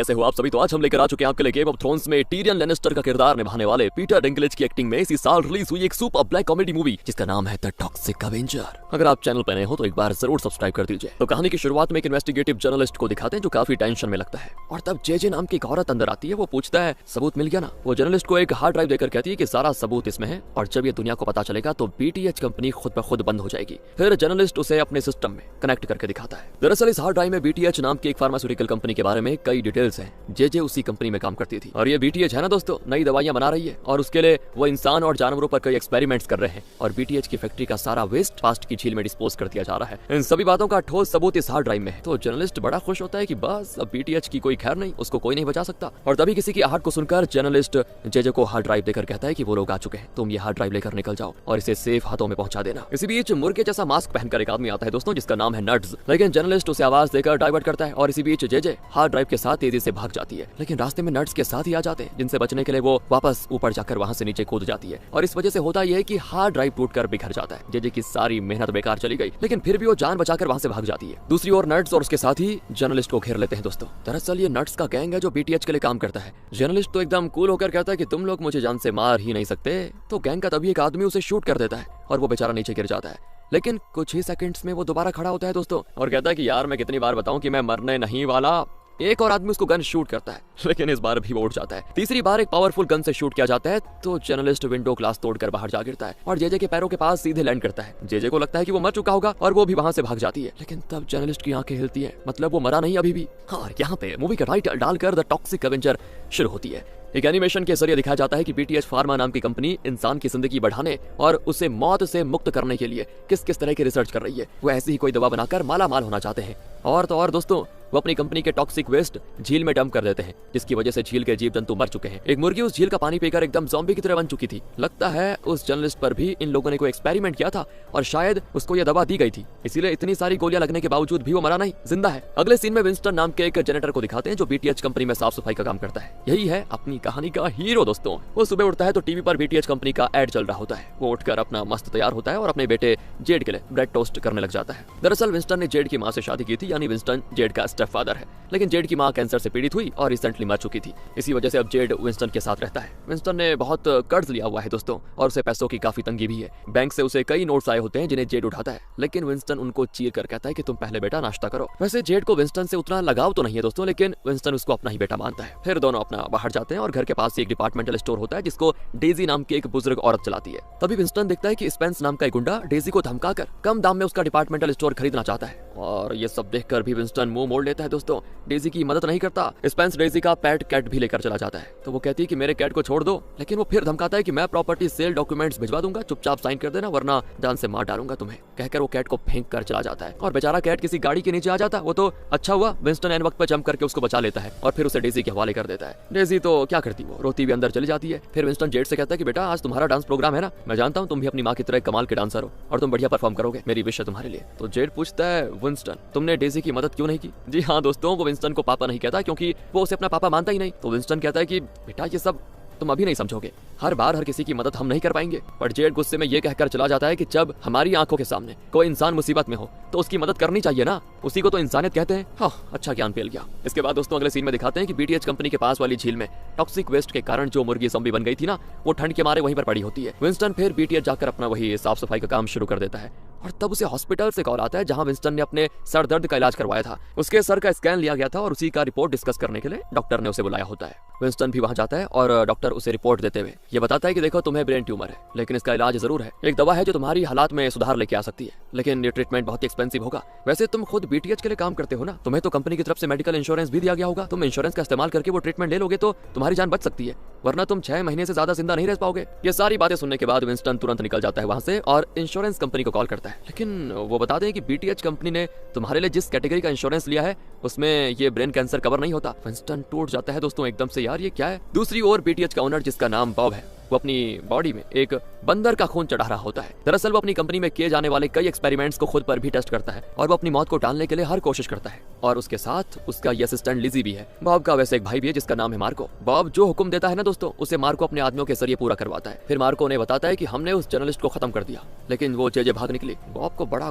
कैसे हो आप सभी। तो आज हम लेकर आ चुके हैं आपके लिए गेम ऑफ थ्रोन्स में टीरियन लैनिस्टर का किरदार निभाने वाले पीटर डिंकलेज की एक्टिंग में इसी साल रिलीज हुई एक सुपर ब्लैक कॉमेडी मूवी जिसका नाम है द टॉक्सिक अवेंजर। अगर आप चैनल पर नए हो तो एक बार जरूर सब्सक्राइब कर दीजिए। तो कहानी की शुरुआत में एक इन्वेस्टिगेटिव जर्नलिस्ट को दिखाते हैं जो काफी टेंशन में लगता है, और तब जेजे नाम की एक औरत अंदर आती है। वो पूछता है सबूत मिल गया ना। वो जर्नलिस्ट को एक हार्ड ड्राइव देकर कहती है कि सारा सबूत इसमें है, और जब ये दुनिया को पता चलेगा तो बीटीएच कंपनी खुद ब खुद बंद हो जाएगी। फिर जर्नलिस्ट उसे अपने सिस्टम में कनेक्ट करके दिखाता है। दरअसल इस हार्ड ड्राइव में बीटीएच नाम की एक फार्मास्यूटिकल कंपनी के बारे में कई डिटेल्स हैं। जेजे उसी कंपनी में काम करती थी, और ये बीटीएच है ना दोस्तों, नई दवाइयां बना रही है, और उसके लिए वो इंसान और जानवरों पर कई एक्सपेरिमेंट्स कर रहे हैं, और बीटीएच की फैक्ट्री का सारा वेस्ट पास्ट की झील में डिस्पोज कर दिया जा रहा है। इन सभी बातों का ठोस सबूत इस हार्ड ड्राइव में है। तो जर्नलिस्ट बड़ा खुश होता है कि बस अब बीटीएच की कोई खैर नहीं, उसको कोई नहीं बचा सकता। और तभी किसी की आहट को सुनकर जर्नलिस्ट जेजे को हार्ड ड्राइव देकर कहता है कि वो लोग आ चुके हैं, तुम ये हार्ड ड्राइव लेकर निकल जाओ और इसे सेफ हाथों में पहुंचा देना। इसी बीच मुर्गे जैसा मास्क पहनकर एक आदमी आता है दोस्तों, जिसका नाम है नट्स। लेकिन जर्नलिस्ट उसे आवाज देकर डाइवर्ट करता है, और इसी बीच जेजे हार्ड ड्राइव के साथ तेजी से भाग जाती है। लेकिन रास्ते में नट्स के साथ ही आ जाते हैं, जिनसे बचने के लिए वो वापस ऊपर जाकर वहां से नीचे कूद जाती है। और इस वजह से होता यह है कि हार्ड ड्राइव टूटकर बिखर जाता है। जेजे की सारी मेहनत बेकार चली गई, लेकिन फिर भी वो जान बचाकर वहां से भाग जाती है। दूसरी ओर नट्स और उसके साथ ही जर्नलिस्ट को घेर लेते हैं दोस्तों। दरअसल ये नट्स का गैंग है जो बीटीएच के लिए काम करता है। जर्नलिस्ट तो एकदम कूल होकर कहता है कि तुम लोग मुझे जान से मार ही नहीं सकते। तो गैंग का तभी एक आदमी उसे शूट कर देता है, और वो बेचारा नीचे गिर जाता है। लेकिन कुछ ही सेकंड्स में वो दोबारा खड़ा होता है दोस्तों, और कहता है कि यार मैं कितनी बार बताऊं कि मैं मरने नहीं वाला। एक और आदमी उसको गन शूट करता है, लेकिन इस बार भी वो उड़ जाता है। तीसरी बार एक पावरफुल गन से शूट किया जाता है, तो जर्नलिस्ट विंडो ग्लास तोड़कर बाहर जा गिरता है और जेजे के पैरों के पास सीधे लैंड करता है। जेजे को लगता है कि वो मर चुका होगा, और वो भी वहां से भाग जाती है। लेकिन तब जर्नलिस्ट की आंखें हिलती है, मतलब वो मरा नहीं अभी भी। और यहाँ पे मूवी का टाइटल डालकर द टॉक्सिक अवेंजर शुरू होती है। एक एनिमेशन के जरिए दिखाया जाता है कि बीटीएच फार्मा नाम की कंपनी इंसान की जिंदगी बढ़ाने और उसे मौत से मुक्त करने के लिए किस किस तरह की रिसर्च कर रही है। वो ऐसी ही कोई दवा बनाकर माला माल होना चाहते हैं। और तो और दोस्तों, वो अपनी कंपनी के टॉक्सिक वेस्ट झील में डंप कर देते हैं, जिसकी वजह से झील के जीव जंतु मर चुके हैं। एक मुर्गी उस झील का पानी पीकर एकदम ज़ॉम्बी की तरह बन चुकी थी। लगता है उस जर्नलिस्ट पर भी इन लोगों ने कोई एक्सपेरिमेंट किया था, और शायद उसको यह दवा दी गई थी, इसीलिए इतनी सारी गोलियां लगने के बावजूद भी वो मरा नहीं, जिंदा है। अगले सीन में विंस्टन नाम के एक जेनेटर को दिखाते हैं जो बीटीएच कंपनी में साफ सफाई का काम करता है। यही है अपनी कहानी का हीरो दोस्तों। वो सुबह उठता है तो टीवी पर बीटीएच कंपनी का एड चल रहा होता है। वो उठकर अपना मस्त तैयार होता है और अपने बेटे जेड के लिए ब्रेड टोस्ट करने लग जाता है। दरअसल विंस्टन ने जेड की मां से शादी की थी, यानी विंस्टन जेड का स्टेप फादर है। लेकिन जेड की मां कैंसर से पीड़ित हुई और रिसेंटली मर चुकी थी। इसी वजह से अब जेड विंस्टन के साथ रहता है। विंस्टन ने बहुत कर्ज लिया हुआ है दोस्तों, और उसे पैसों की काफी तंगी भी है। बैंक से उसे कई नोट्स आए होते हैं जिन्हें जेड उठाता है, लेकिन विंस्टन उनको चीर कर कहता है कि तुम पहले बेटा नाश्ता करो। वैसे जेड को विंस्टन से उतना लगाव तो नहीं है दोस्तों, लेकिन विंस्टन उसको अपना ही बेटा मानता है। फिर दोनों अपना बाहर जाते हैं, और घर के पास एक डिपार्टमेंटल स्टोर होता है जिसको डेजी नाम की एक बुजुर्ग औरत चलाती है। तभी विंस्टन देखता है कि स्पेंस नाम का एक गुंडा डेजी को धमकाकर कम दाम में उसका डिपार्टमेंटल स्टोर खरीदना चाहता है। और ये सब देखकर भी विंस्टन मुंह मोड़ लेता है दोस्तों। डेजी की मदद नहीं करता। स्पेंस डेजी का पेट कैट भी लेकर चला जाता है, तो वो कहती है कि मेरे कैट को छोड़ दो, लेकिन वो फिर धमकाता है कि मैं प्रॉपर्टी सेल डॉक्यूमेंट्स भिजवा दूंगा, चुपचाप साइन कर देना वरना जान से मार डालूंगा तुम्हें। कहकर वो कैट को फेंक कर चला जाता है, और बेचारा कैट किसी गाड़ी के नीचे आ जाता है। वो तो अच्छा हुआ विंस्टन एन वक्त पर जंप करके उसको बचा लेता है, और फिर उसे डेजी के हवाले कर देता है। डेजी तो क्या करती, वो रोती हुई अंदर चली जाती है। फिर विंस्टन जेड से कहता है कि बेटा आज तुम्हारा डांस प्रोग्राम है ना, मैं जानता हूँ तुम भी अपनी माँ की तरह कमाल के डांसर हो, और तुम बढ़िया परफॉर्म करोगे, मेरी विश है तुम्हारे लिए। तो जेड पूछता है विंस्टन तुमने डेजी की मदद क्यों नहीं की? जी हाँ दोस्तों, वो विंस्टन को पापा नहीं कहता, क्योंकि वो उसे अपना पापा मानता ही नहीं। तो विंस्टन कहता है कि बेटा ये सब तुम अभी नहीं समझोगे, हर बार हर किसी की मदद हम नहीं कर पाएंगे। पर जेड गुस्से में ये कहकर चला जाता है कि जब हमारी आंखों के सामने कोई इंसान मुसीबत में हो तो उसकी मदद करनी चाहिए ना, उसी को तो इंसानियत कहते हैं। हाँ, अच्छा ज्ञान पेल गया। इसके बाद दोस्तों अगले सीन में दिखाते हैं कि बीटीएच कंपनी के पास वाली झील में टॉक्सिक वेस्ट के कारण जो मुर्गी ज़ॉम्बी बन गई थी ना, वो ठंड के मारे वहीं पर पड़ी होती है। विंस्टन फिर बीटीएच जाकर अपना वही साफ सफाई का काम शुरू कर देता है, और तब उसे हॉस्पिटल से कॉल आता है जहां विंस्टन ने अपने सर दर्द का इलाज करवाया था। उसके सर का स्कैन लिया गया था, और उसी का रिपोर्ट डिस्कस करने के लिए डॉक्टर ने उसे बुलाया होता है। विंस्टन भी वहां जाता है, और डॉक्टर उसे रिपोर्ट देते हुए ये बताता है कि देखो तुम्हें ब्रेन ट्यूमर है, लेकिन इसका इलाज जरूर है। एक दवा है जो तुम्हारी हालात में सुधार लेके आ सकती है, लेकिन ये ट्रीटमेंट बहुत ही एक्सपेंसिव होगा। वैसे तुम खुद बीटीएच के लिए काम करते हो ना, तुम्हें तो कंपनी की तरफ से मेडिकल इंश्योरेंस भी दिया गया होगा। तुम इंश्योरेंस का इस्तेमाल करके वो ट्रीटमेंट ले लोगे तो तुम्हारी जान बच सकती है, वरना तुम 6 महीने से ज्यादा जिंदा नहीं रह पाओगे। ये सारी बातें सुनने के बाद विंस्टन तुरंत निकल जाता है वहां से, और इंश्योरेंस कंपनी को कॉल करता है। लेकिन वो बता दें कि बीटीएच कंपनी ने तुम्हारे लिए जिस कैटेगरी का इंश्योरेंस लिया है उसमें ये ब्रेन कैंसर कवर नहीं होता। विंस्टन टूट जाता है दोस्तों एकदम से, यार ये क्या है। दूसरी ओर बीटीएच का ओनर जिसका नाम बॉब है, वो अपनी बॉडी में एक बंदर का खून चढ़ा रहा होता है। दरअसल वो अपनी कंपनी में किए जाने वाले कई एक्सपेरिमेंट्स को खुद पर भी टेस्ट करता है और वो अपनी मौत को टालने के लिए हर कोशिश करता है। और उसके साथ उसका ये असिस्टेंट लिजी भी है। बॉब का वैसे एक भाई भी है जिसका नाम है मार्को। बॉब जो हुक्म देता है ना दोस्तों, उसे मार्को अपने आदमियों के जरिए पूरा करवाता है। फिर मार्को उन्हें बताता है कि हमने उस जर्नलिस्ट को खत्म कर दिया, लेकिन वो जेजे भाग निकली। बॉब को बड़ा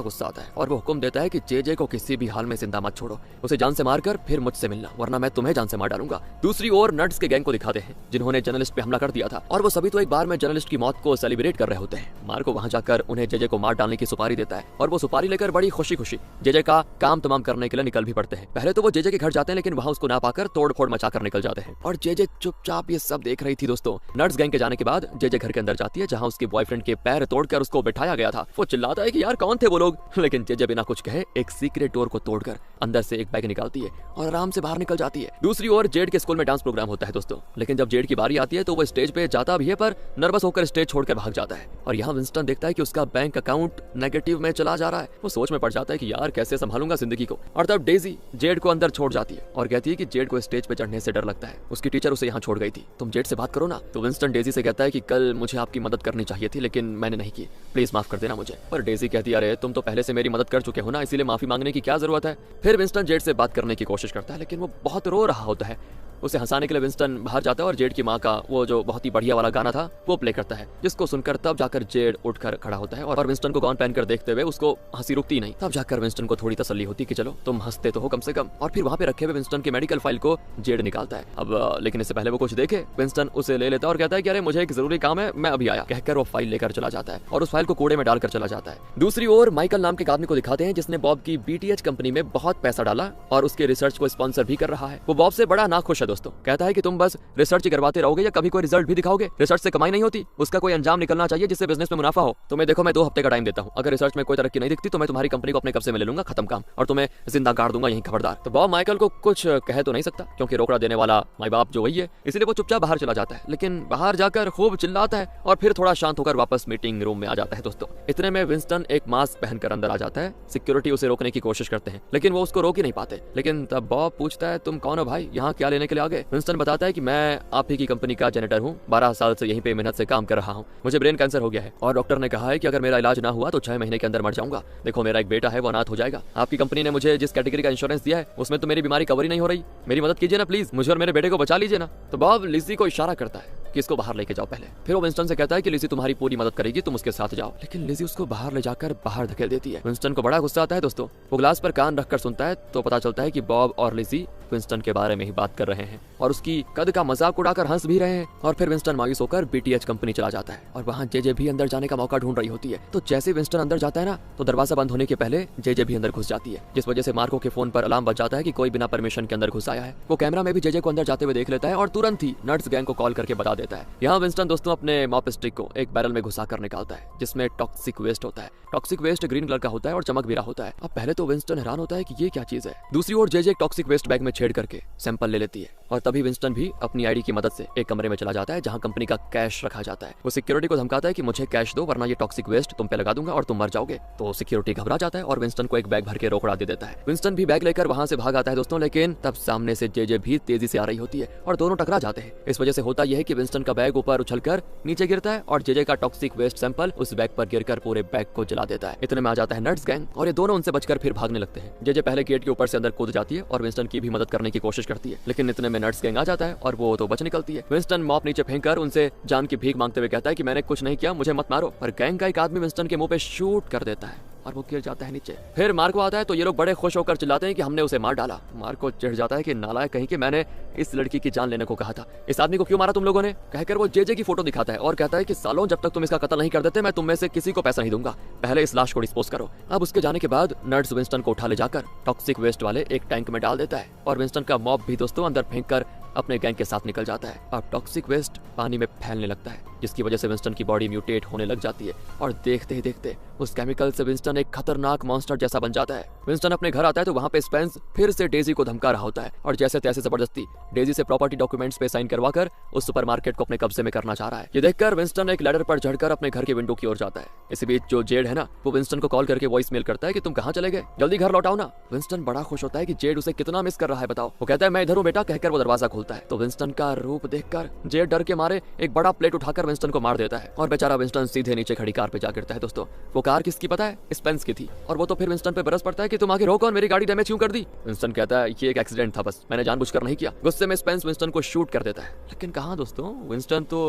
गुस्सा आता है और वो हुक्म देता है कि जेजे को किसी भी हाल में जिंदा मत छोड़ो, उसे जान से मारकर फिर मुझसे मिलना, वरना मैं तुम्हें जान से मार डालूंगा। दूसरी ओर नट्स के गैंग को दिखाते हैं जिन्होंने जर्नलिस्ट पे हमला कर दिया था, और वो सभी तो एक बार में जर्नलिस्ट की मौत को सेलिब्रेट कर रहे होते हैं। मार्को वहां जाकर उन्हें जेजे को मार डालने की सुपारी देता है और वो सुपारी लेकर बड़ी खुशी खुशी जेजे का काम तमाम करने के लिए निकल भी पड़ते हैं। पहले तो वो जेजे के घर जाते हैं, लेकिन वहां उसको ना पाकर तोड़ फोड़ मचाकर निकल जाते हैं और जेजे चुपचाप ये सब देख रही थी दोस्तों। नट्स गैंग के जाने के बाद जेजे घर के अंदर जाती है जहां उसके बॉयफ्रेंड के पैर तोड़कर उसको बिठाया गया था। वो चिल्लाता है कि यार कौन थे वो लोग, लेकिन जेजे बिना कुछ कहे एक सीक्रेट डोर को तोड़कर अंदर से एक बैग निकालती है और आराम से बाहर निकल जाती है। दूसरी ओर जेड के स्कूल में डांस प्रोग्राम होता है दोस्तों, लेकिन जब जेड की बारी आती है तो वो स्टेज पे जाता भी है पर नर्वस होकर स्टेज छोड़कर भाग जाता है। और यहाँ विंस्टन देखता है कि उसका बैंक अकाउंट नेगेटिव में चला जा रहा है। वो सोच में पड़ जाता है कि यार कैसे संभालूंगा जिंदगी को। और तब डेजी जेड को अंदर छोड़ जाती है और कहती है कि जेड को स्टेज पे चढ़ने से डर लगता है, उसकी टीचर उसे यहाँ छोड़ गई थी, तुम जेड से बात करो ना। तो विंस्टन डेजी से कहता है कि कल मुझे आपकी मदद करनी चाहिए थी, लेकिन मैंने नहीं की, प्लीज माफ कर देना मुझे। पर डेजी कहती है अरे तुम तो पहले से मेरी मदद कर चुके हो ना, इसीलिए माफी मांगने की क्या जरूरत है। फिर विंस्टन जेड से बात करने की कोशिश करता है, लेकिन वो बहुत रो रहा होता है। उसे हंसाने के लिए विंस्टन बाहर जाता है और जेड की माँ का वो जो बहुत ही बढ़िया वाला गाना था वो प्ले करता है, जिसको सुनकर तब जाकर जेड उठकर खड़ा होता है और विंस्टन को गाउन पहनकर देखते हुए उसको हंसी रुकती नहीं। तब जाकर विंस्टन को थोड़ी तसल्ली होती कि चलो तुम हंसते तो हो कम से कम। और फिर वहाँ पे रखे हुए विंस्टन की मेडिकल फाइल को जेड निकालता है। अब लेकिन इससे पहले वो कुछ देखे, विंस्टन उसे ले लेता है और कहता है कि अरे मुझे एक जरूरी काम है, मैं अभी आया, कहकर वो फाइल लेकर चला जाता है और उस फाइल को कूड़े में डालकर चला जाता है। दूसरी ओर माइकल नाम के आदमी को दिखाते हैं जिसने बॉब की बीटीएच कंपनी में बहुत पैसा डाला और उसके रिसर्च को स्पॉन्सर भी कर रहा है। वो बॉब से बड़ा नाखुश है दोस्तों, कहता है कि तुम बस रिसर्च ही करवाते रहोगे या कभी कोई रिजल्ट भी दिखाओगे, रिसर्च से कमाई नहीं होती, उसका कोई अंजाम निकलना चाहिए जिससे बिजनेस में मुनाफा हो। तुम्हें देखो मैं 2 हफ्ते का टाइम देता हूँ, अगर रिसर्च में कोई तरक्की नहीं दिखती तो मैं तुम्हारी कंपनी को अपने कब्जे में ले लूंगा, खत्म काम, और तुम्हें जिंदा गाड़ दूंगा यहीं, खबरदार। तो बॉब माइकल को कुछ कह तो नहीं सकता क्योंकि रोकड़ा देने वाला माई बाप जो वही है, इसलिए वो चुपचाप बाहर चला जाता है। लेकिन बाहर जाकर खूब चिल्लाता है और फिर थोड़ा शांत होकर वापस मीटिंग रूम में आ जाता है दोस्तों। इतने में विंस्टन एक मास्क पहनकर अंदर आ जाता है। सिक्योरिटी उसे रोकने की कोशिश करते हैं लेकिन वो उसको रोक ही नहीं पाते। लेकिन तब बॉब पूछता है तुम कौन हो भाई, यहाँ क्या लेने के लिए आ गए। विंस्टन बताता है कि मैं आप ही की कंपनी का जेनेटर हूँ, 12 साल से यहीं पे मेहनत से काम कर रहा हूँ, मुझे ब्रेन कैंसर हो गया है और डॉक्टर ने कहा है कि अगर मेरा इलाज ना हुआ तो 6 महीने के अंदर मर जाऊंगा। देखो मेरा एक बेटा है, वो अनाथ हो जाएगा। आपकी कंपनी ने मुझे जिस कैटेगरी का इंश्योरेंस दिया है उसमें तो मेरी बीमारी कवर ही नहीं हो रही, मेरी मदद कीजिए ना प्लीज, मुझे और मेरे बेटे को बचा लीजिए ना। तो बॉब लिजी को इशारा करता है कि इसको बाहर लेके जाओ पहले। फिर वो विंस्टन से कहता है कि लिजी तुम्हारी पूरी मदद करेगी, तुम उसके साथ जाओ। लेकिन लिजी उसको बाहर ले जाकर बाहर धकेल देती है। विंस्टन को बड़ा गुस्सा आता है दोस्तों। वो ग्लास पर कान रखकर सुनता है तो पता चलता है कि बॉब और लिजी विंस्टन के बारे में ही बात कर रहे हैं और उसकी कद का मजाक उड़ाकर हंस भी रहे हैं। और फिर विंस्टन मायूस होकर बीटीएच कंपनी चला जाता है और वहाँ जेजे भी अंदर जाने का मौका ढूंढ रही होती है। तो जैसे विंस्टन अंदर जाता है ना तो दरवाजा बंद होने के पहले जेजे भी अंदर घुस जाती है, जिस वजह से मार्को के फोन पर अलार्म बज जाता है कि कोई बिना परमिशन के अंदर घुस आया है। वो कैमरा में भी जेजे को अंदर जाते हुए देख लेता है और तुरंत ही नट्स गैंग को कॉल करके बता देता है। यहाँ विंस्टन दोस्तों अपने मॉप स्टिक को एक बैरल में घुसा कर निकालता है जिसमें टॉक्सिक वेस्ट होता है। टॉक्सिक वेस्ट ग्रीन कलर का होता है और चमक भी रहा होता है। अब पहले तो विंस्टन हैरान होता है कि ये क्या चीज है। दूसरी ओर जेजे एक टॉक्सिक वेस्ट बैग में छेड़ करके सैंपल ले लेती है और तभी विंस्टन भी अपनी आईडी की मदद से एक कमरे में चला जाता है जहां कंपनी का कैश रखा जाता है। वो सिक्योरिटी को धमकाता है कि मुझे कैश दो वरना ये टॉक्सिक वेस्ट तुम पे लगा दूंगा और तुम मर जाओगे। तो सिक्योरिटी घबरा जाता है और विंस्टन को एक बैग भर के रोकड़ा दे देता है। विंस्टन भी बैग लेकर वहां से भाग आता है दोस्तों, लेकिन तब सामने से जेजे भी तेजी से आ रही होती है और दोनों टकरा जाते हैं। इस वजह से होता यह है कि विंस्टन का बैग ऊपर उछलकर नीचे गिरता है और जेजे का टॉक्सिक वेस्ट सैंपल उस बैग पर गिरकर पूरे बैग को जला देता है। इतने में आ जाता है नट्स गैंग और ये दोनों उनसे बचकर फिर भागने लगते हैं। जेजे पहले गेट के ऊपर से अंदर कूद जाती है और विंस्टन की भी मदद करने की कोशिश करती है, लेकिन इतने में नट्स गैंग आ जाता है और वो तो बच निकलती है। विंस्टन मॉप नीचे फेंककर उनसे जान की भीख मांगते हुए कहता है कि मैंने कुछ नहीं किया, मुझे मत मारो। पर गैंग का एक आदमी विंस्टन के मुंह पे शूट कर देता है और वो गिर जाता है नीचे। फिर मार्को आता है तो ये लोग बड़े खुश होकर चिल्लाते हैं कि हमने उसे मार डाला। मार्को चिढ़ जाता है कि नालायक कहीं कि मैंने इस लड़की की जान लेने को कहा था, इस आदमी को क्यों मारा तुम लोगों ने, कहकर वो जेजे की फोटो दिखाता है और कहता है कि सालों जब तक तुम इसका कत्ल नहीं कर देते मैं तुम में से किसी को पैसा नहीं दूंगा, पहले इस लाश को डिस्पोज करो। अब उसके जाने के बाद नट्स विंस्टन को उठा ले जाकर टॉक्सिक वेस्ट वाले एक टैंक में डाल देता है और विंस्टन का मॉब भी दोस्तों अंदर फेंक अपने गैंग के साथ निकल जाता है। अब टॉक्सिक वेस्ट पानी में फैलने लगता है जिसकी वजह से विंस्टन की बॉडी म्यूटेट होने लग जाती है और देखते ही देखते उस केमिकल से विंस्टन एक खतरनाक मॉन्स्टर जैसा बन जाता है। विंस्टन अपने घर आता है तो वहाँ पे स्पेंस फिर से डेजी को धमका रहा होता है और जैसे तैसे जबरदस्ती डेजी से प्रॉपर्टी डॉक्यूमेंट्स पे साइन करवाकर उस सुपरमार्केट को अपने कब्जे में करना चाह रहा है। ये देखकर विंस्टन एक लैडर पर चढ़कर अपने घर के विंडो की ओर जाता है। इसी बीच जो जेड है ना वो विंस्टन को कॉल करके वॉइस मेल करता है कि तुम कहाँ चले गए, जल्दी घर लौटाओ ना। विंस्टन बड़ा खुश होता है कि जेड उसे कितना मिस कर रहा है बताओ। वो कहता है मैं इधर हूँ बेटा, कहकर वो दरवाजा खोलता है। होता है। तो विंस्टन का रूप देखकर जेड डर के मारे एक बड़ा प्लेट उठाकर विंस्टन को मार देता है और बेचारा विंस्टन सीधे नीचे खड़ी कार पे जा गिरता है। दोस्तों वो कार किसकी पता है? स्पेंस की थी। और वो तो फिर विंस्टन पे बरस पड़ता है कि तुम आगे रोको और मेरी गाड़ी डैमेज क्यों कर दी। विंस्टन कहता है ये एक एक्सीडेंट था, बस मैंने जानबूझकर नहीं किया। गुस्से में स्पेंस विंस्टन को शूट कर देता है। लेकिन कहाँ दोस्तों, विंस्टन तो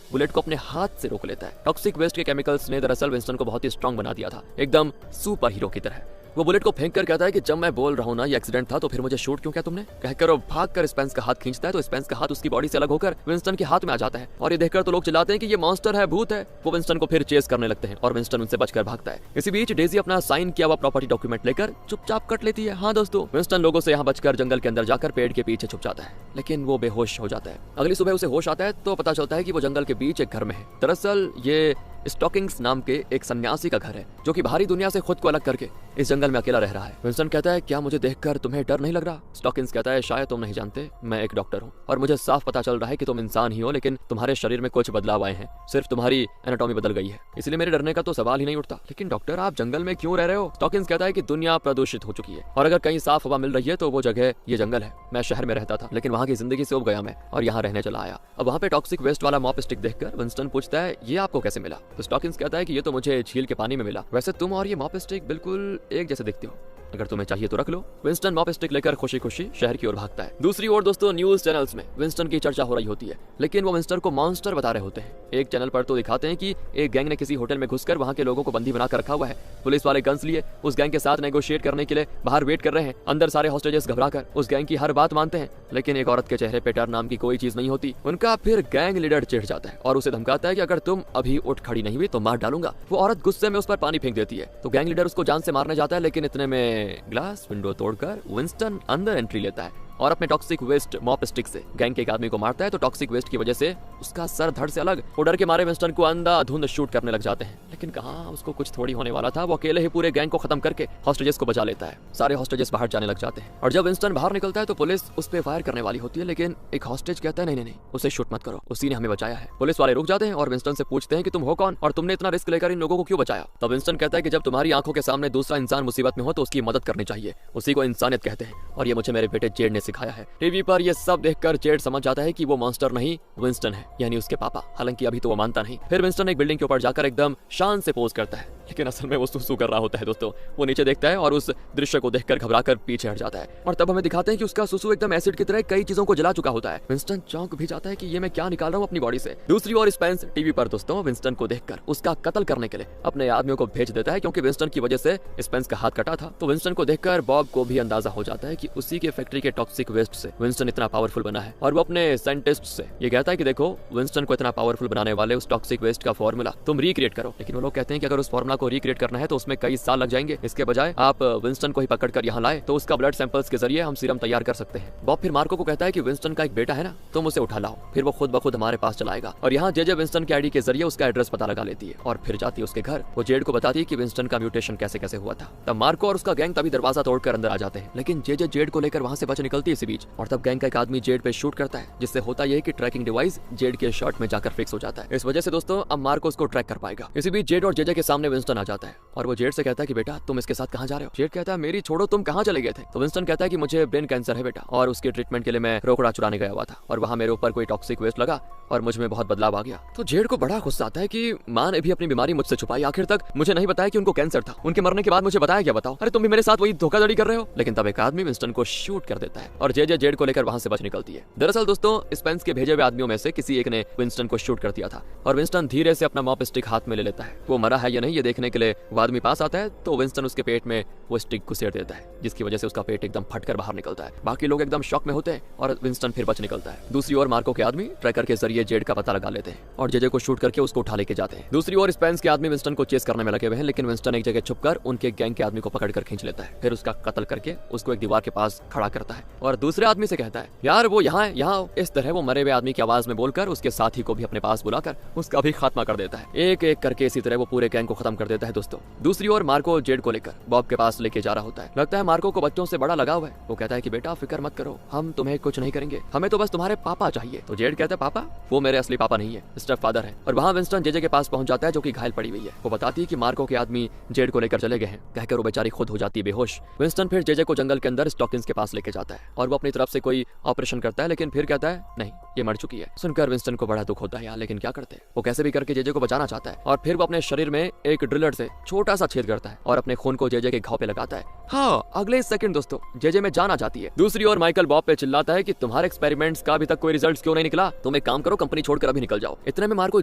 बुलेट को अपने हाथ से रोक लेता है। टॉक्सिक वेस्ट के केमिकल्स ने दरअसल विंस्टन को बहुत ही स्ट्रांग बना दिया था, एकदम सुपर हीरो की तरह। वो बुलेट को फेंक कर कहता है कि जब मैं बोल रहा हूँ ना ये एक्सीडेंट था, तो फिर मुझे शूट क्यों किया तुमने? कहकर वो भागकर स्पेंस का हाथ खींचता है तो स्पेंस का हाथ उसकी बॉडी से अलग होकर विंस्टन के हाथ में आ जाता है। और ये देखकर तो लोग चिल्लाते हैं कि ये मॉन्स्टर है, भूत है। वो विंस्टन को फिर चेस करने लगते हैं और विंस्टन उनसे बचकर भागता है। इसी बीच डेजी अपना साइन किया हुआ प्रॉपर्टी डॉक्यूमेंट लेकर चुपचाप कट लेती है। हाँ दोस्तों, विंस्टन लोगों से यहाँ बचकर जंगल के अंदर जाकर पेड़ के पीछे छुप जाता है, लेकिन वो बेहोश हो जाता है। अगली सुबह उसे होश आता है तो पता चलता है कि वो जंगल के बीच एक घर में है। दरअसल ये स्टॉकिंग्स नाम के एक सन्यासी का घर है, जो कि बाहरी दुनिया से खुद को अलग करके इस जंगल में अकेला रह रहा है। विंस्टन कहता है क्या मुझे देखकर तुम्हें डर नहीं लग रहा? स्टॉकिंग्स कहता है शायद तुम नहीं जानते, मैं एक डॉक्टर हूँ और मुझे साफ पता चल रहा है कि तुम इंसान ही हो, लेकिन तुम्हारे शरीर में कुछ बदलाव आए हैं, सिर्फ तुम्हारी एनाटॉमी बदल गई है, इसलिए मेरे डरने का तो सवाल ही नहीं उठता। लेकिन डॉक्टर आप जंगल में क्यों रह रहे हो? स्टॉकिंग्स कहता है कि दुनिया प्रदूषित हो चुकी है और अगर कहीं साफ हवा मिल रही है तो वो जगह ये जंगल है। मैं शहर में रहता था, लेकिन वहाँ की जिंदगी से उब गया मैं और यहाँ रहने चला आया। अब वहाँ पे टॉक्सिक वेस्ट वाला मॉप स्टिक देखकर विंस्टन पूछता है ये आपको कैसे मिला? तो स्टॉकिंग्स कहता है कि ये तो मुझे झील के पानी में मिला। वैसे तुम और ये मॉप स्टिक बिल्कुल एक जैसे दिखते हो, अगर तुम्हें चाहिए तो रख लो। विंस्टन मॉप स्टिक लेकर खुशी खुशी शहर की ओर भागता है। दूसरी ओर दोस्तों न्यूज चैनल्स में विंस्टन की चर्चा हो रही होती है, लेकिन वो विंस्टन को मॉन्स्टर बता रहे होते हैं। एक चैनल पर तो दिखाते हैं कि एक गैंग ने किसी होटल में घुसकर वहां के लोगों को बंदी बनाकर रखा हुआ है। पुलिस वाले गन्स लिए उस गैंग के साथ नेगोशिएट करने के लिए बाहर वेट कर रहे हैं। अंदर सारे हॉस्टेजेस घबराकर उस गैंग की हर बात मानते हैं, लेकिन एक औरत के चेहरे पे डर नाम की कोई चीज नहीं होती। उनका फिर गैंग लीडर चिढ़ जाता है और उसे धमकाता है कि अगर तुम अभी उठ खड़ी नहीं हुई तो मार डालूंगा। वो औरत गुस्से में उस पर पानी फेंक देती है तो गैंग लीडर उसको जान से मारने जाता है, लेकिन इतने में ग्लास विंडो तोड़कर विंस्टन अंदर एंट्री लेता है और अपने टॉक्सिक वेस्ट मॉप स्टिक से गैंग के एक आदमी को मारता है। तो टॉक्सिक वेस्ट की वजह से उसका सर धड़ से अलग। वो डर के मारे विंस्टन को अंधाधुंध शूट करने लग जाते हैं, लेकिन कहाँ उसको कुछ थोड़ी होने वाला था। वो अकेले ही पूरे गैंग को खत्म करके हॉस्टेजेस को बचा लेता है। सारे हॉस्टेजेस बाहर जाने लग जाते हैं और जब विंस्टन बाहर निकलता है तो पुलिस उस पर फायर करने वाली होती है, लेकिन एक हॉस्टेज कहता है नहीं नहीं नहीं, उसे शूट मत करो, उसी ने हमें बचाया है। पुलिस वाले रुक जाते हैं और विंस्टन से पूछते हैं कि तुम हो कौन और तुमने इतना रिस्क लेकर इन लोगों को क्यों बचाया? तब विंस्टन कहता है कि जब तुम्हारी आंखों के सामने दूसरा इंसान मुसीबत में हो तो उसकी मदद करनी चाहिए, उसी को इंसानियत कहते हैं और ये मुझे मेरे बेटे जेड ने सिखाया है। टीवी पर ये सब देखकर जेड समझ जाता है कि वो मॉन्स्टर नहीं विंस्टन है, यानी उसके पापा। हालांकि अभी तो वो मानता नहीं। फिर विंस्टन एक बिल्डिंग के ऊपर जाकर एकदम शान से पोज करता है, लेकिन असल में वो सुसु कर रहा होता है। दोस्तों वो नीचे देखता है और उस दृश्य को देखकर घबराकर पीछे हट जाता है और तब हमें दिखाते हैं कि उसका सुसु एकदम एसिड की तरह कई चीजों को जला चुका होता है। विंस्टन चौंक भी जाता है कि ये मैं क्या निकाल रहा हूँ अपनी बॉडी से। दूसरी ओर स्पेंस टीवी पर दोस्तों विंस्टन को देखकर उसका कत्ल करने के लिए अपने आदमियों को भेज देता है, क्योंकि विंस्टन की वजह से स्पेंस का हाथ कटा था। तो विंस्टन को देखकर बॉब को भी अंदाजा हो जाता है कि उसी के फैक्ट्री के टॉक्सिक वेस्ट से विंस्टन इतना पावरफुल बना है और वो अपने साइंटिस्ट से ये कहता है कि देखो विंस्टन को इतना पावरफुल बनाने वाले उस टॉक्सिक वेस्ट का फॉर्मूला तुम रिक्रिएट करो। लेकिन वो लोग कहते हैं कि अगर उस फॉर्मूला को रिक्रिएट करना है तो उसमें कई साल लग जाएंगे, इसके बजाय आप विंस्टन को ही पकड़कर यहाँ लाए तो उसका ब्लड सैंपल्स के जरिए हम सीरम तैयार कर सकते हैं। बॉब फिर मार्को को कहता है कि विंस्टन का एक बेटा है ना, तुम उसे उठा लाओ, फिर वो खुद ब खुद हमारे पास चलाएगा। और यहाँ जेजे विंस्टन के आईडी के जरिए उसका एड्रेस पता लगा लेती है और फिर जाती है उसके घर। वो जेड को बताती है कि विंस्टन का म्यूटेशन कैसे कैसे हुआ था। तब मार्को और उसका गैंग तभी दरवाजा तोड़कर अंदर आ जाते हैं, लेकिन जेजे जेड को लेकर वहां से बच निकलती है इसी बीच। और तब गैंग का एक आदमी जेड पे शूट करता है, जिससे होता यह कि ट्रैकिंग डिवाइस जेड के शर्ट में जाकर फिक्स हो जाता है। इस वजह से दोस्तों अब मार्को उसको ट्रैक कर पाएगा। इसी बीच जेड और जेजे के सामने विंस्टन आ जाता है और वो जेड से कहता है कि बेटा तुम इसके साथ कहाँ जा रहे हो? जेड कहता है मेरी छोड़ो, तुम कहाँ चले गए थे? तो विंस्टन कहता है कि मुझे ब्रेन कैंसर है बेटा और उसके ट्रीटमेंट के लिए मैं रोकड़ा चुराने गया हुआ था और वहाँ मेरे ऊपर कोई टॉक्सिक वेस्ट लगा और मुझ में बहुत बदलाव आ गया। तो जेड को बड़ा गुस्सा आता है कि माँ ने भी अपनी बीमारी मुझसे छुपाई, आखिर तक मुझे नहीं बताया कि उनको कैंसर था। उनके मरने के बाद मुझे बताया क्या? बताओ, अरे तुम भी मेरे साथ वही धोखाधड़ी कर रहे हो। लेकिन तब एक आदमी विंस्टन को शूट कर देता है और जेजे जेड को लेकर वहां से बच निकलती है। दरअसल दोस्तों स्पेंस के भेजे हुए आदमियों में से किसी एक ने विंस्टन को शूट कर दिया था और विंस्टन धीरे से अपना मॉप स्टिक हाथ में ले लेता है। वो मरा है या नहीं ये देखने के लिए वो आदमी पास आता है तो विंस्टन उसके पेट में वो स्टिक घुसेड़ देता है, जिसकी वजह से उसका पेट एकदम फटकर बाहर निकलता है। बाकी लोग एकदम शॉक में होते हैं और विंस्टन फिर बच निकलता है। दूसरी ओर मार्को के आदमी ट्रैकर के जरिए जेड का पता लगा लेते हैं और जेजे को शूट करके उसको उठा लेके जाते हैं। दूसरी ओर स्पेंस के आदमी विंस्टन को चेस करने में लगे हुए हैं, लेकिन विंस्टन एक जगह छुपकर उनके गैंग के आदमी को पकड़कर खींच लेता है, फिर उसका कत्ल करके उसको एक दीवार के पास खड़ा करता है और दूसरे आदमी से कहता है यार वो यहाँ है यहाँ। इस तरह वो मरे हुए आदमी की आवाज में बोलकर उसके साथी को भी अपने पास बुलाकर उसका भी खात्मा कर देता है। एक एक करके इसी तरह वो पूरे गैंग को खत्म कर देता है। दोस्तों दूसरी ओर मार्को जेड को लेकर बॉब के पास लेके जा रहा होता है। लगता है मार्को को बच्चों से बड़ा लगाव है। वो कहता है कि बेटा फिक्र मत करो, हम तुम्हें कुछ नहीं करेंगे, हमें तो बस तुम्हारे पापा चाहिए। तो जेड कहता है पापा? वो मेरे असली पापा नहीं है, स्टेप फादर है। और वहाँ विंस्टन जेजे के पास पहुंच जाता है जो कि घायल पड़ी हुई है। वो बताती है कि मार्को के आदमी जेड को लेकर चले गए हैं। कहकर वो बेचारी खुद हो जाती है बेहोश। विंस्टन फिर जेजे को जंगल के अंदर स्टॉकिंस के पास लेके जाता है और वो अपनी तरफ से कोई ऑपरेशन करता है, लेकिन फिर कहता है नहीं, ये मर चुकी है। सुनकर विंस्टन को बड़ा दुख होता है यार, लेकिन क्या करते हैं। वो कैसे भी करके जेजे को बचाना चाहता है और फिर वो अपने शरीर में एक ड्रिलर से छोटा सा छेद करता है और अपने खून को जेजे के घाव पे लगाता है। हाँ, अगले सेकंड दोस्तों जेजे में जान आ जाती है। दूसरी ओर माइकल बॉब पे चिल्लाता है कि तुम्हारे एक्सपेरिमेंट्स का अभी तक कोई रिजल्ट क्यों नहीं निकला, तुम एक काम करो, कंपनी छोड़कर अभी निकल जाओ। इतने में मार्को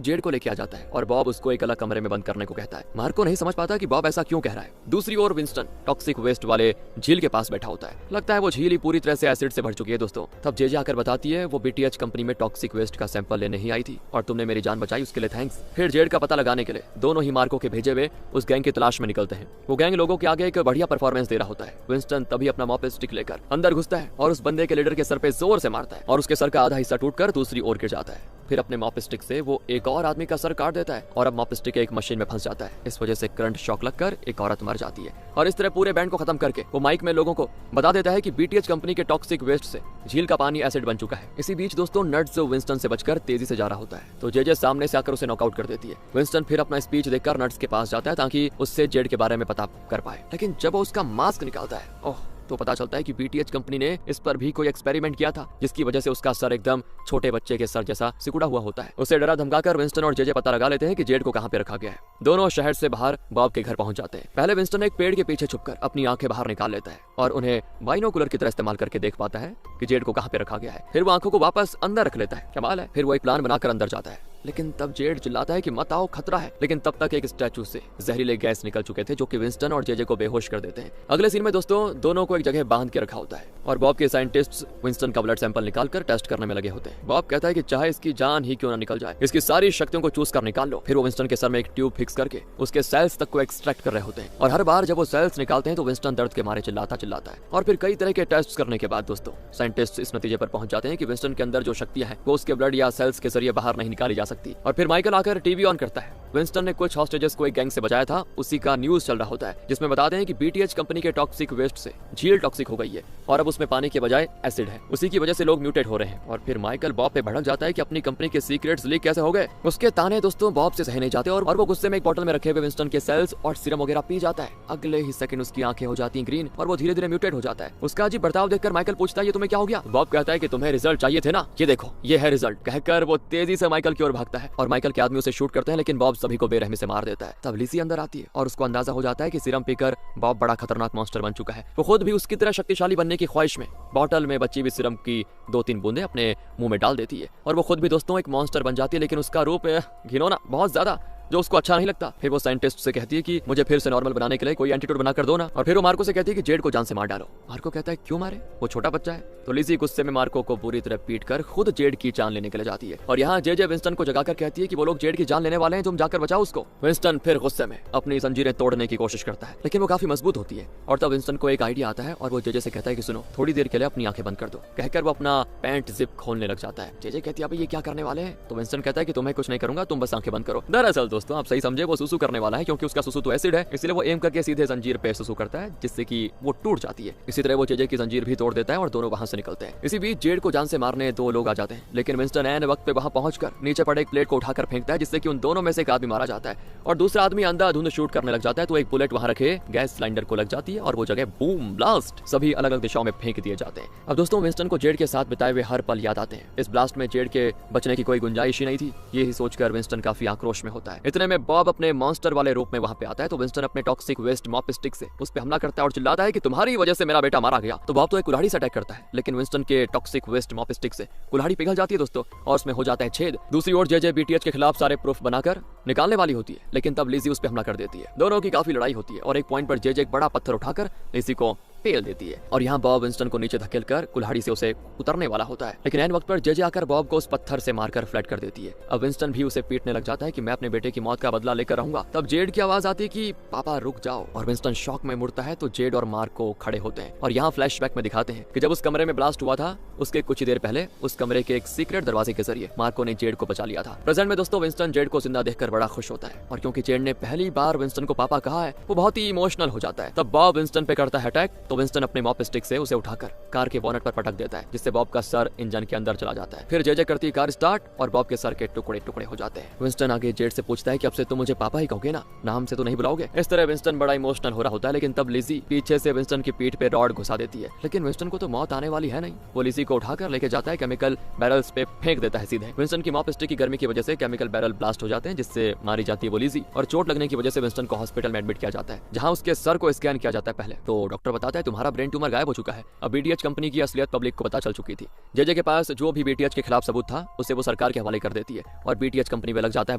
जेड को लेके आ जाता है और बॉब उसको एक अलग कमरे में बंद करने को कहता है। मार्को नहीं समझ पाता कि बॉब ऐसा क्यों कह रहा है। दूसरी ओर विंस्टन टॉक्सिक वेस्ट वाले झील के पास बैठा होता है। लगता है वो झील ही पूरी तरह से एसिड से भर चुकी है दोस्तों। तब जेजे आकर बताती है वो बीटीएच कंपनी में टॉक्सिक वेस्ट का सैंपल लेने ही आई थी और तुमने मेरी जान बचाई, उसके लिए थैंक्स। फिर जेड का पता लगाने के लिए दोनों ही मार्को के भेजे हुए उस गैंग की तलाश में निकलते हैं। वो गैंग लोगों के आगे एक बढ़िया परफॉर्मेंस दे रहा होता है। विंस्टन तभी अपना मॉप स्टिक लेकर अंदर घुसता है और उस बंदे के लीडर के सर पे जोर से मारता है और उसके सर का आधा हिस्सा टूटकर दूसरी ओर गिर जाता है। फिर अपने मॉप स्टिक से वो एक और आदमी का सर काट देता है और अब मॉप स्टिक एक मशीन में फंस जाता है। इस वजह से करंट शॉक लगकर एक औरत मर जाती है और इस तरह पूरे बैंड को खत्म करके वो माइक में लोगों को बता देता है कि बीटीएच कंपनी के टॉक्सिक वेस्ट से झील का पानी एसिड बन चुका है। इसी बीच दोस्तों नट्स जो विंस्टन से बचकर तेजी से जा रहा होता है तो जेजे सामने से आकर उसे नॉकआउट कर देती है। विंस्टन फिर अपना स्पीच देखकर नट्स के पास जाता है ताकि उससे जेड के बारे में पता कर पाए, लेकिन जब वो उसका मास्क निकालता है तो पता चलता है कि बीटीएच कंपनी ने इस पर भी कोई एक्सपेरिमेंट किया था जिसकी वजह से उसका सर एकदम छोटे बच्चे के सर जैसा सिकुड़ा हुआ होता है। उसे डरा धमकाकर विंस्टन और जेजे पता लगा लेते हैं कि जेड को कहां पे रखा गया है। दोनों शहर से बाहर बॉब के घर पहुंच जाते हैं। पहले विंस्टन एक पेड़ के पीछे छुपकर अपनी आंखें बाहर निकाल लेता है और उन्हें बाइनोकुलर की तरह इस्तेमाल करके देख पाता है कि जेड को कहां पे रखा गया है। फिर वो आंखों को वापस अंदर रख लेता है। कमाल है। फिर वो एक प्लान बनाकर अंदर जाता है, लेकिन तब जेड चिल्लाता है कि मत आओ, खतरा है। लेकिन तब तक एक स्टैचू से जहरीले गैस निकल चुके थे जो कि विंस्टन और जेजे को बेहोश कर देते हैं। अगले सीन में दोस्तों दोनों को एक जगह बांध के रखा होता है और बॉब के साइंटिस्ट्स विंस्टन का ब्लड सैंपल निकालकर टेस्ट करने में लगे होते हैं। बॉब कहता है कि चाहे इसकी जान ही क्यों ना निकल जाए, इसकी सारी शक्तियों को चूस कर निकाल लो। फिर वो विंस्टन के सर में एक ट्यूब फिक्स करके उसके सेल्स तक को एक्सट्रैक्ट कर रहे होते हैं और हर बार जब वो सेल्स निकालते हैं तो विंस्टन दर्द के मारे चिल्लाता है। और फिर कई तरह के टेस्ट करने के बाद दोस्तों साइंटिस्ट इस नतीजे पर पहुंच जाते हैं कि विंस्टन के अंदर जो शक्तियां हैं वो उसके ब्लड या सेल्स के जरिए बाहर नहीं निकाली जा सकती। और फिर माइकल आकर टीवी ऑन करता है। विंस्टन ने कुछ हॉस्टेजेस को एक गैंग से बचाया था, उसी का न्यूज चल रहा होता है जिसमें बताते हैं कि बीटीएच कंपनी के टॉक्सिक वेस्ट से झील टॉक्सिक हो गई है और अब उसमें पानी के बजाय एसिड है। उसी की वजह से लोग म्यूटेट हो रहे हैं। और फिर माइकल बॉब पे भड़क जाता है कि अपनी कंपनी के सीक्रेट्स लीक कैसे हो गए। उसके ताने दोस्तों बॉब से सहे नहीं जाते और वो गुस्से में एक बोतल में रखे हुए विंस्टन के सेल्स और सीरम वगैरह पी जाता है। अगले ही सेकंड उसकी आंखें हो जाती हैं ग्रीन और वो धीरे धीरे म्यूटेट हो जाता है। उसका अजीब बर्ताव देखकर माइकल पूछता है ये तुम्हें क्या हो गया। बॉब कहता है कि तुम्हें रिजल्ट चाहिए थे ना, ये देखो ये है रिजल्ट। कहकर वो तेजी से माइकल की ओर भागता है और माइकल के आदमी उसे शूट करते हैं, लेकिन बॉब सभी को बेरहमी से मार देता है। तब लिसी अंदर आती है और उसको अंदाजा हो जाता है कि सीरम पीकर बॉब बड़ा खतरनाक मॉन्स्टर बन चुका है। वो खुद भी उसकी तरह शक्तिशाली बनने की ख्वाहिश में बॉटल में बची हुई सीरम की 2-3 बूंदे अपने मुंह में डाल देती है और वो खुद भी दोस्तों एक मॉन्स्टर बन जाती है, लेकिन उसका रूप घिनौना बहुत ज्यादा जो उसको अच्छा नहीं लगता। फिर वो साइंटिस्ट से कहती है कि मुझे फिर से नॉर्मल बनाने के लिए कोई एंटीडोट बनाकर दो ना। और फिर वो मार्को से कहती है कि जेड को जान से मार डालो। मार्को कहता है क्यों मारे, वो छोटा बच्चा है। तो लिजी गुस्से में मार्को को पूरी तरह पीट कर खुद जेड की जान लेने के लिए जाती है और यहाँ जेजे विंस्टन को जगाकर कहती है कि वो लोग जेड की जान लेने वाले हैं, तुम जाकर बचाओ उसको। विंस्टन फिर गुस्से में अपनी जंजीरें तोड़ने की कोशिश करता है, लेकिन वो काफी मजबूत होती है। और तब विंस्टन को एक आइडिया आता है और वो जेजे से कहता है कि सुनो थोड़ी देर के लिए अपनी आंखें बंद कर दो। कहकर वो अपना पैंट जिप खोलने लग जाता है। जेजे कहती है अबे ये क्या करने वाले हैं। तो विंस्टन कहता है कि तुम्हें कुछ नहीं करूंगा, तुम बस आंखें बंद करो। दरअसल दोस्तों आप सही समझे, वो सुसु करने वाला है क्योंकि उसका सुसु तो एसिड है, इसलिए वो एम करके सीधे जंजीर पे सुसु करता है जिससे कि वो टूट जाती है। इसी तरह वो जेजे की जंजीर भी तोड़ देता है और दोनों वहां से निकलते हैं। इसी बीच जेड को जान से मारने 2 लोग आ जाते हैं, लेकिन विंस्टन ऐन वक्त पे वहां पहुंचकर नीचे पड़े एक प्लेट को उठाकर फेंकता है जिससे कि उन दोनों में से एक आदमी मारा जाता है और दूसरा आदमी अंधाधुंध शूट करने लग जाता है। तो एक बुलेट वहां रखे गैस सिलेंडर को लग जाती है और वो जगह बूम ब्लास्ट सभी अलग अलग दिशाओं में फेंक दिए जाते हैं। अब दोस्तों विंस्टन को जेड के साथ बिताए हुए हर पल याद आते हैं। इस ब्लास्ट में जेड के बचने की कोई गुंजाइश ही नहीं थी। यही सोचकर विंस्टन काफी आक्रोश में होता है। इतने में बॉब अपने मॉन्स्टर वाले रूप में वहां पे आता है तो विंस्टन अपने टॉक्सिक वेस्ट मॉप स्टिक से उस पे हमला करता है और चिल्लाता है कि तुम्हारी वजह से मेरा बेटा मारा गया। तो बॉब तो एक कुल्हाड़ी से अटैक करता है, लेकिन विंस्टन के टॉक्सिक वेस्ट मॉप स्टिक से कुल्हाड़ी पिघल जाती है दोस्तों और उसमें हो जाता है छेद। दूसरी ओर जेजे बीटीएच के खिलाफ सारे प्रूफ बनाकर निकालने वाली होती है, लेकिन तब लिजी उस पे हमला कर देती है। दोनों की काफी लड़ाई होती है और एक पॉइंट पर जेजे एक बड़ा पत्थर उठाकर लिजी को पेल देती है और यहाँ बॉब विंस्टन को नीचे धकेलकर कुल्हाड़ी से उसे उतरने वाला होता है, लेकिन ऐन वक्त पर जेजे आकर बॉब को उस पत्थर से मारकर फ्लैट कर देती है। अब विंस्टन भी उसे पीटने लग जाता है कि मैं अपने बेटे की मौत का बदला लेकर रहूंगा। तब जेड की आवाज आती है कि पापा रुक जाओ, और विंस्टन शॉक में मुड़ता है तो जेड और मार्क को खड़े होते हैं और यहाँ फ्लैशबैक में दिखाते हैं कि जब उस कमरे में ब्लास्ट हुआ था उसके कुछ ही देर पहले उस कमरे के एक सीक्रेट दरवाजे के जरिए मार्को ने जेड को बचा लिया था। प्रेजेंट में दोस्तों विंस्टन जेड को जिंदा देखकर बड़ा खुश होता है और क्योंकि जेड ने पहली बार विंस्टन को पापा कहा है वो बहुत ही इमोशनल हो जाता है। तब बॉब विंस्टन पे करता है अटैक तो विंस्टन अपने मॉप स्टिक से उसे उठाकर कार के बोनट पर पटक देता है जिससे बॉब का सर इंजन के अंदर चला जाता है। फिर जेजे करती है कार स्टार्ट और बॉब के सर के टुकड़े टुकड़े हो जाते हैं। विंस्टन आगे जेड से पूछता है कि अब से तुम मुझे पापा ही कहोगे ना, नाम से तो नहीं बुलाओगे। इस तरह विंस्टन बड़ा इमोशनल हो रहा होता है, लेकिन तब लिजी पीछे से विंस्टन की पीठ पे रॉड घुसा देती है, लेकिन विंस्टन को तो मौत आने वाली है नहीं। वो लिजी को उठाकर लेके जाता है, केमिकल बैरल्स पे फेंक देता है सीधे। विंस्टन की मॉप स्टिक की गर्मी की वजह से केमिकल बैरल ब्लास्ट हो जाते हैं जिससे मारी जाती है वो लिजी, और चोट लगने की वजह से विंस्टन को हॉस्पिटल में एडमिट किया जाता है जहां उसके सर को स्कैन किया जाता है पहले। तो डॉक्टर बताता है तुम्हारा ब्रेन ट्यूमर गायब हो चुका है। अब बीटीएच कंपनी की असलियत पब्लिक को पता चल चुकी थी। जेजे के पास जो भी बीटीएच के खिलाफ सबूत था उसे वो सरकार के हवाले कर देती है और बीटीएच कंपनी में लग जाता है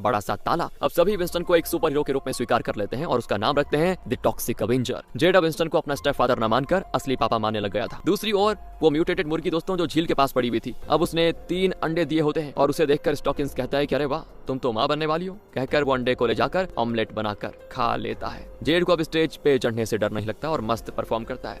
बड़ा सा ताला। अब सभी विंस्टन को एक सुपर हीरो के रूप में स्वीकार कर लेते हैं और उसका नाम रखते हैं द टॉक्सिक अवेंजर। जेड अब विंस्टन को अपना स्टेप फादर न मानकर असली पापा मानने लग गया था। दूसरी ओर वो म्यूटेटेड मुर्गी दोस्तों जो झील के पास पड़ी हुई थी, अब उसने 3 अंडे दिए होते हैं और उसे देखकर स्टॉकिंस कहता है कि अरे वाह तुम तो माँ बनने वाली हो, कहकर वो अंडे को ले जाकर ऑमलेट बनाकर खा लेता है। जेड को अब स्टेज पे चढ़ने से डर नहीं लगता और मस्त परफॉर्म करता है।